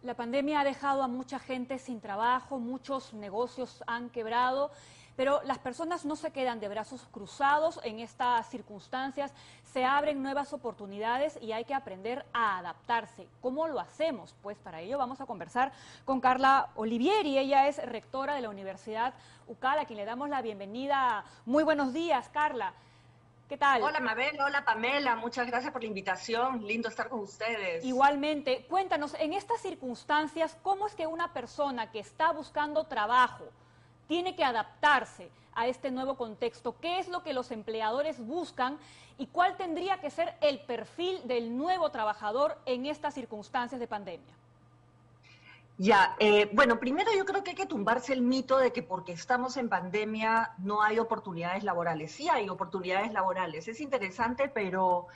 La pandemia ha dejado a mucha gente sin trabajo, muchos negocios han quebrado, pero las personas no se quedan de brazos cruzados en estas circunstancias, se abren nuevas oportunidades y hay que aprender a adaptarse. ¿Cómo lo hacemos? Pues para ello vamos a conversar con Carla Olivieri, ella es rectora de la Universidad UCAL, a quien le damos la bienvenida. Muy buenos días, Carla. ¿Qué tal? Hola Mabel, hola Pamela, muchas gracias por la invitación, lindo estar con ustedes. Igualmente, cuéntanos, en estas circunstancias, ¿cómo es que una persona que está buscando trabajo tiene que adaptarse a este nuevo contexto? ¿Qué es lo que los empleadores buscan y cuál tendría que ser el perfil del nuevo trabajador en estas circunstancias de pandemia? Ya, bueno, primero yo creo que hay que tumbarse el mito de que porque estamos en pandemia no hay oportunidades laborales. Sí hay oportunidades laborales, es interesante, pero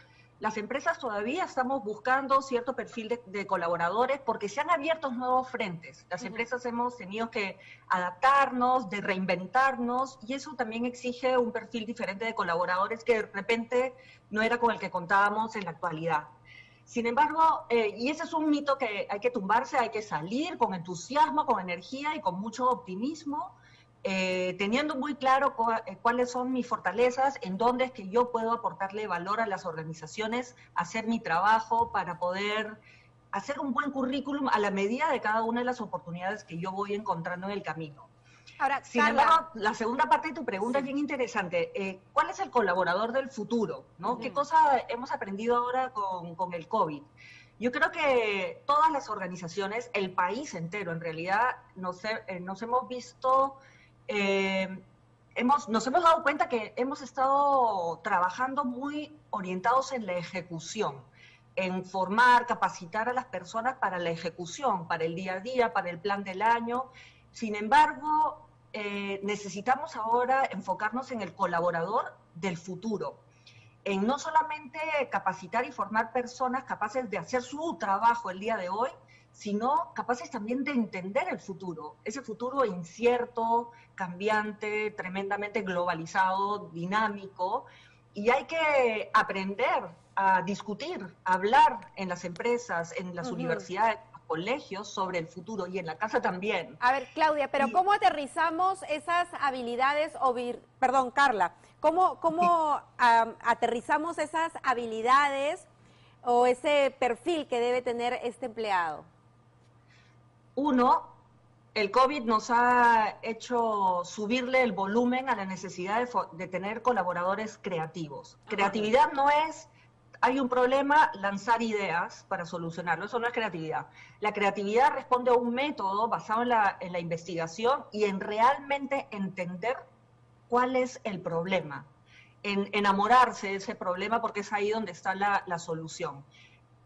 las empresas todavía estamos buscando cierto perfil de colaboradores porque se han abierto nuevos frentes. Las empresas hemos tenido que adaptarnos, de reinventarnos, y eso también exige un perfil diferente de colaboradores que de repente no era con el que contábamos en la actualidad. Sin embargo, y ese es un mito que hay que tumbarse, hay que salir con entusiasmo, con energía y con mucho optimismo, teniendo muy claro cuáles son mis fortalezas, en dónde es que yo puedo aportarle valor a las organizaciones, hacer mi trabajo para poder hacer un buen currículum a la medida de cada una de las oportunidades que yo voy encontrando en el camino. Ahora, Sin Carla, embargo, la segunda parte de tu pregunta es sí. bien interesante. ¿Cuál es el colaborador del futuro? ¿No? ¿Qué cosa hemos aprendido ahora con el COVID? Yo creo que todas las organizaciones, el país entero, en realidad, nos hemos visto, nos hemos dado cuenta que hemos estado trabajando muy orientados en la ejecución, en formar, capacitar a las personas para la ejecución, para el día a día, para el plan del año. Sin embargo, necesitamos ahora enfocarnos en el colaborador del futuro, en no solamente capacitar y formar personas capaces de hacer su trabajo el día de hoy, sino capaces también de entender el futuro, ese futuro incierto, cambiante, tremendamente globalizado, dinámico, y hay que aprender a discutir, a hablar en las empresas, en las universidades, en los colegios sobre el futuro y en la casa también. A ver, Claudia, pero Y, ¿cómo aterrizamos esas habilidades, perdón, Carla, ¿cómo aterrizamos esas habilidades o ese perfil que debe tener este empleado? Uno, el COVID nos ha hecho subirle el volumen a la necesidad de tener colaboradores creativos. Creatividad no es, hay un problema, lanzar ideas para solucionarlo, eso no es creatividad. La creatividad responde a un método basado en la investigación y en realmente entender cuál es el problema, en enamorarse de ese problema porque es ahí donde está la solución.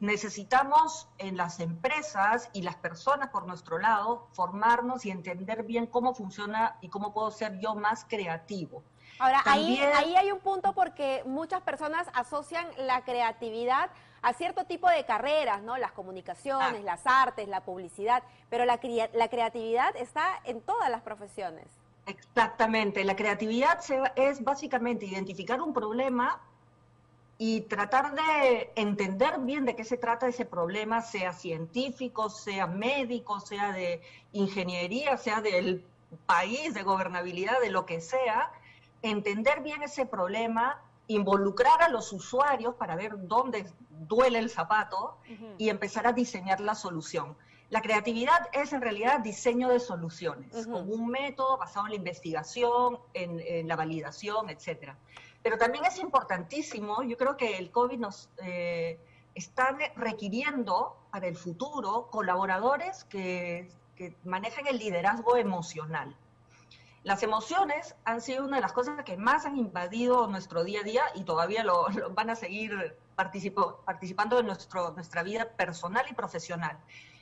Necesitamos en las empresas y las personas por nuestro lado formarnos y entender bien cómo funciona y cómo puedo ser yo más creativo. Ahora, También, ahí hay un punto porque muchas personas asocian la creatividad a cierto tipo de carreras, ¿no? Las comunicaciones, las artes, la publicidad, pero la creatividad está en todas las profesiones. exactamente, la creatividad es básicamente identificar un problema y tratar de entender bien de qué se trata ese problema, sea científico, sea médico, sea de ingeniería, sea del país, de gobernabilidad, de lo que sea, entender bien ese problema, involucrar a los usuarios para ver dónde duele el zapato y empezar a diseñar la solución. La creatividad es en realidad diseño de soluciones, con un método basado en la investigación, en la validación, etcétera. Pero también es importantísimo, yo creo que el COVID nos está requiriendo para el futuro colaboradores que manejen el liderazgo emocional. Las emociones han sido una de las cosas que más han invadido nuestro día a día y todavía lo van a seguir participando en nuestra vida personal y profesional.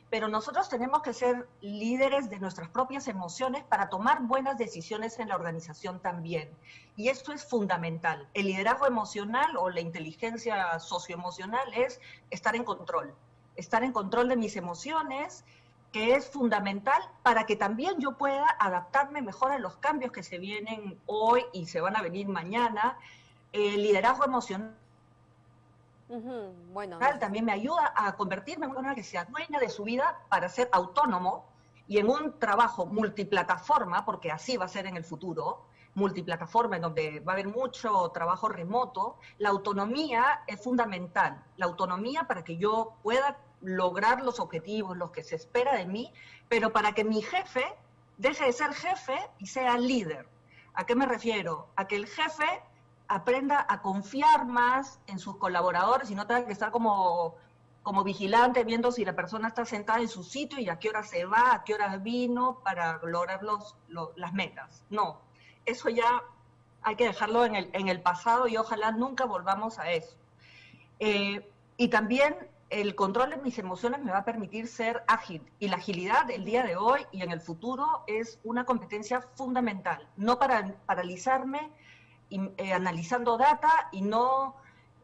Pero nosotros tenemos que ser líderes de nuestras propias emociones para tomar buenas decisiones en la organización también. Y esto es fundamental. El liderazgo emocional o la inteligencia socioemocional es estar en control de mis emociones, que es fundamental para que también yo pueda adaptarme mejor a los cambios que se vienen hoy y se van a venir mañana. El liderazgo emocional Bueno, También me ayuda a convertirme en una persona que sea dueña de su vida para ser autónomo y en un trabajo multiplataforma, porque así va a ser en el futuro, multiplataforma en donde va a haber mucho trabajo remoto. La autonomía es fundamental, la autonomía para que yo pueda lograr los objetivos, los que se espera de mí, pero para que mi jefe deje de ser jefe y sea líder. ¿A qué me refiero? A que el jefe aprenda a confiar más en sus colaboradores y no tenga que estar como vigilante viendo si la persona está sentada en su sitio y a qué hora se va, a qué hora vino para lograr las metas. No, eso ya hay que dejarlo en el pasado y ojalá nunca volvamos a eso. Y también el control de mis emociones me va a permitir ser ágil, y la agilidad el día de hoy y en el futuro es una competencia fundamental, no para paralizarme analizando data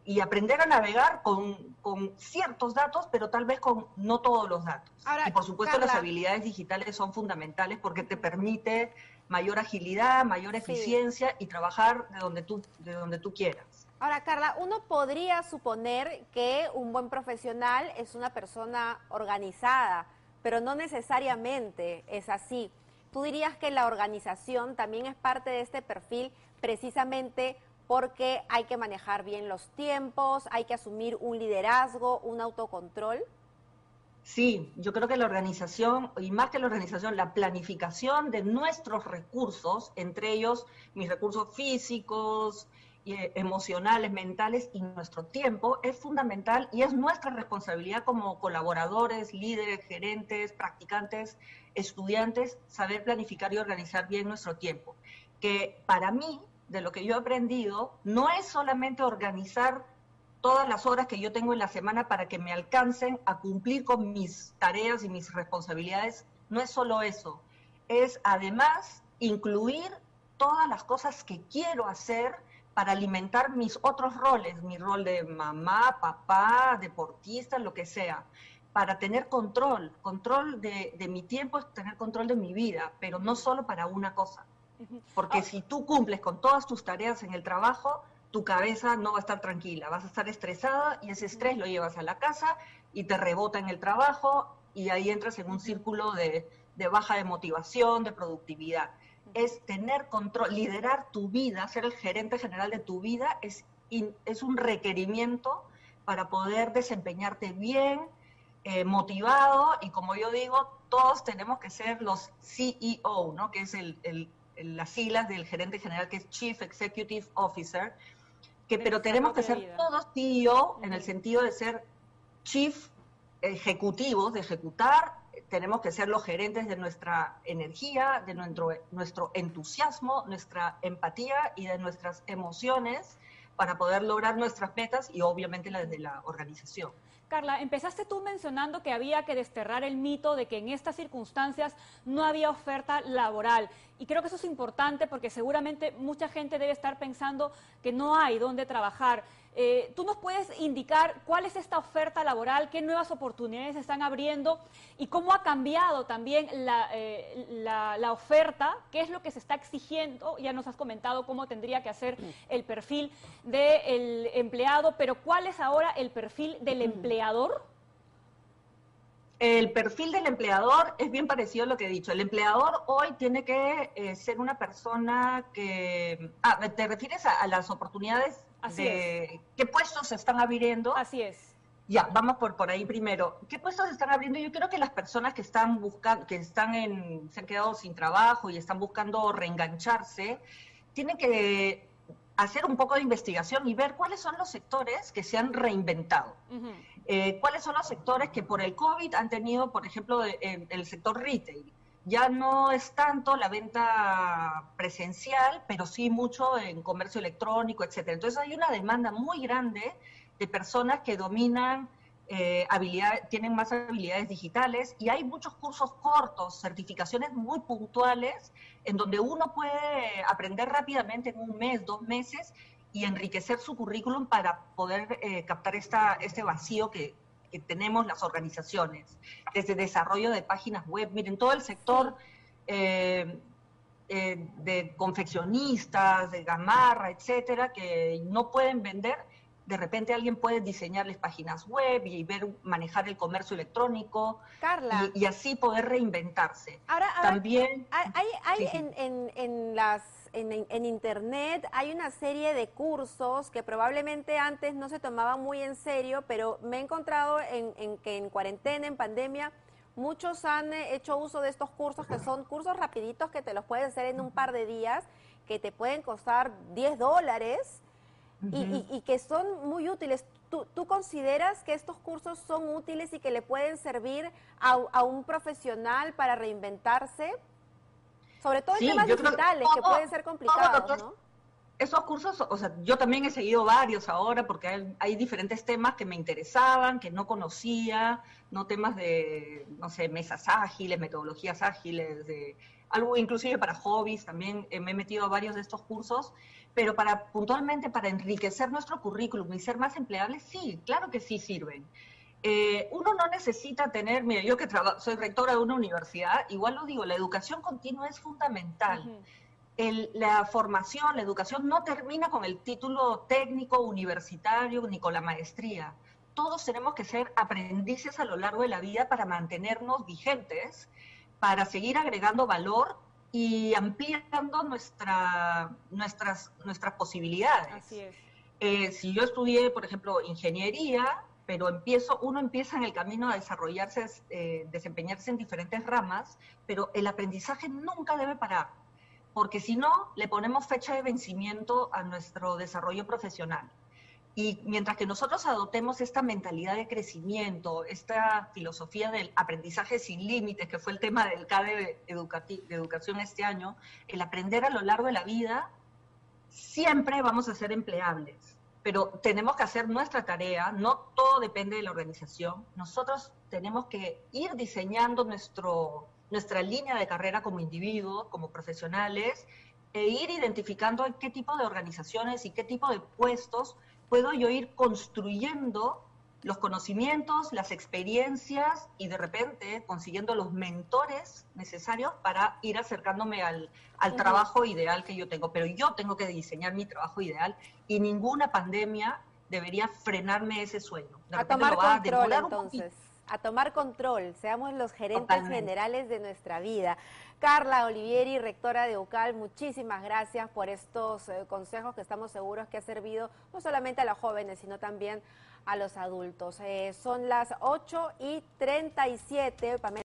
y aprender a navegar con ciertos datos, pero tal vez con no todos los datos. Ahora, y por supuesto Carla, las habilidades digitales son fundamentales porque te permite mayor agilidad, mayor eficiencia y trabajar de donde tú quieras. Ahora, Carla, uno podría suponer que un buen profesional es una persona organizada, pero no necesariamente es así. ¿Tú dirías que la organización también es parte de este perfil precisamente porque hay que manejar bien los tiempos, hay que asumir un liderazgo, un autocontrol? Sí, yo creo que la organización, y más que la organización, la planificación de nuestros recursos, entre ellos mis recursos físicos, emocionales, mentales y nuestro tiempo, es fundamental y es nuestra responsabilidad como colaboradores, líderes, gerentes, practicantes, estudiantes, saber planificar y organizar bien nuestro tiempo. Que para mí, de lo que yo he aprendido, no es solamente organizar todas las horas que yo tengo en la semana para que me alcancen a cumplir con mis tareas y mis responsabilidades. No es solo eso, es además incluir todas las cosas que quiero hacer para alimentar mis otros roles, mi rol de mamá, papá, deportista, lo que sea, para tener control de mi tiempo es tener control de mi vida, pero no solo para una cosa. Porque si tú cumples con todas tus tareas en el trabajo, tu cabeza no va a estar tranquila, vas a estar estresada y ese estrés lo llevas a la casa y te rebota en el trabajo y ahí entras en un círculo de baja de motivación, de productividad. Es tener control, liderar tu vida, ser el gerente general de tu vida es un requerimiento para poder desempeñarte bien, motivado, y como yo digo, todos tenemos que ser los CEO, ¿no? Que es las siglas del gerente general, que es Chief Executive Officer, pero tenemos que ser todos CEO en el sentido de ser chief ejecutivos, de ejecutar. Tenemos que ser los gerentes de nuestra energía, de nuestro entusiasmo, nuestra empatía y de nuestras emociones para poder lograr nuestras metas y obviamente las de la organización. Carla, empezaste tú mencionando que había que desterrar el mito de que en estas circunstancias no había oferta laboral. Y creo que eso es importante porque seguramente mucha gente debe estar pensando que no hay dónde trabajar. ¿Tú nos puedes indicar cuál es esta oferta laboral, qué nuevas oportunidades se están abriendo y cómo ha cambiado también la oferta, qué es lo que se está exigiendo? Ya nos has comentado cómo tendría que hacer el perfil del empleado, pero ¿cuál es ahora el perfil del empleador? El perfil del empleador es bien parecido a lo que he dicho. El empleador hoy tiene que ser una persona que... ¿te refieres a las oportunidades de qué puestos se están abriendo? Así es. Ya, vamos por ahí primero. ¿Qué puestos se están abriendo? Yo creo que las personas que están buscando, se han quedado sin trabajo y están buscando reengancharse, tienen que hacer un poco de investigación y ver cuáles son los sectores que se han reinventado. ¿Cuáles son los sectores que por el COVID han tenido, por ejemplo, el sector retail? Ya no es tanto la venta presencial, pero sí mucho en comercio electrónico, etcétera. Entonces hay una demanda muy grande de personas que dominan tienen más habilidades digitales, y hay muchos cursos cortos, certificaciones muy puntuales, en donde uno puede aprender rápidamente en un mes, 2 meses, y enriquecer su currículum para poder captar este vacío que tenemos las organizaciones, desde desarrollo de páginas web. Miren, todo el sector de confeccionistas, de gamarra, etcétera, que no pueden vender, de repente alguien puede diseñarles páginas web y ver, manejar el comercio electrónico Carla, y así poder reinventarse. ahora También, hay sí, sí. en internet hay una serie de cursos que probablemente antes no se tomaban muy en serio, pero me he encontrado en que en cuarentena, en pandemia, muchos han hecho uso de estos cursos que son cursos rapiditos que te los puedes hacer en un par de días, que te pueden costar $10 y que son muy útiles. ¿Tú consideras que estos cursos son útiles y que le pueden servir a un profesional para reinventarse? Sobre todo en Sí, temas yo creo que digitales que pueden ser complicados, ¿no? esos cursos, o sea, yo también he seguido varios ahora porque hay diferentes temas que me interesaban, que no conocía, no temas de, no sé, mesas ágiles, metodologías ágiles, de algo inclusive para hobbies, también me he metido a varios de estos cursos, pero puntualmente para enriquecer nuestro currículum y ser más empleables, sí, claro que sí sirven. Uno no necesita tener, mire, yo que soy rectora de una universidad, igual lo digo, la educación continua es fundamental. La formación, la educación no termina con el título técnico, universitario, ni con la maestría. Todos tenemos que ser aprendices a lo largo de la vida para mantenernos vigentes, para seguir agregando valor y ampliando nuestras posibilidades. Así es. Si yo estudié, por ejemplo, ingeniería, pero uno empieza en el camino a desarrollarse, desempeñarse en diferentes ramas, pero el aprendizaje nunca debe parar, porque si no, le ponemos fecha de vencimiento a nuestro desarrollo profesional. Y mientras que nosotros adoptemos esta mentalidad de crecimiento, esta filosofía del aprendizaje sin límites, que fue el tema del CADE de educación este año, el aprender a lo largo de la vida, siempre vamos a ser empleables. Pero tenemos que hacer nuestra tarea, no todo depende de la organización. Nosotros tenemos que ir diseñando nuestra línea de carrera como individuos, como profesionales, e ir identificando en qué tipo de organizaciones y qué tipo de puestos puedo yo ir construyendo los conocimientos, las experiencias y de repente consiguiendo los mentores necesarios para ir acercándome al trabajo ideal que yo tengo. Pero yo tengo que diseñar mi trabajo ideal y ninguna pandemia debería frenarme ese sueño. De A repente tomar lo va a control demorar un poquito. entonces, a tomar control, seamos los gerentes Totalmente. generales de nuestra vida. Carla Olivieri, rectora de UCAL, muchísimas gracias por estos consejos que estamos seguros que ha servido no solamente a los jóvenes, sino también a los adultos. Son las 8:37, Pamela.